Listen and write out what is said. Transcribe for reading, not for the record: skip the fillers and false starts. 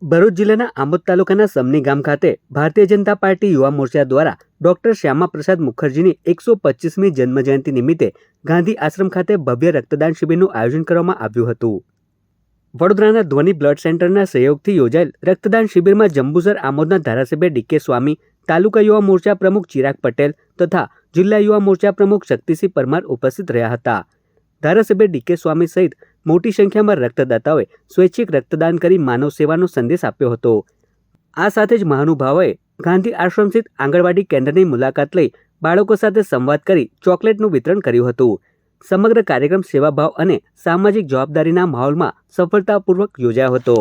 ભરૂચ જિલ્લાના આંબોદ તાલુકાના સમની ગામ ખાતે ભારતીય જનતા પાર્ટી યુવા મોરચા દ્વારા ડોક્ટર શ્યામાપ્રસાદ મુખર્જીની 125મી જન્મજયંતિ નિમિત્તે ગાંધી આશ્રમ ખાતે ભવ્ય રક્તદાન શિબિરનું આયોજન કરવામાં આવ્યું હતું। વડોદરાના ધ્વનિ બ્લડ સેન્ટરના સહયોગથી યોજાયેલ રક્તદાન શિબિરમાં જંબુસર આમોદના ધારાસભ્ય ડીકે સ્વામી, તાલુકા યુવા મોરચા પ્રમુખ ચિરાગ પટેલ તથા જિલ્લા યુવા મોરચા પ્રમુખ શક્તિસિંહ પરમાર ઉપસ્થિત રહ્યા હતા। ધારાસભ્ય ડીકે સ્વામી સહિત મોટી સંખ્યામાં રક્તદાતાઓએ સ્વૈચ્છિક રક્તદાન કરી માનવ સેવાનો સંદેશ આપ્યો હતો। આ સાથે જ મહાનુભાવોએ ગાંધી આશ્રમ સ્થિત આંગણવાડી કેન્દ્રની મુલાકાત લઈ બાળકો સાથે સંવાદ કરી ચોકલેટનું વિતરણ કર્યું હતું। સમગ્ર કાર્યક્રમ સેવાભાવ અને સામાજિક જવાબદારીના માહોલમાં સફળતાપૂર્વક યોજાયો હતો।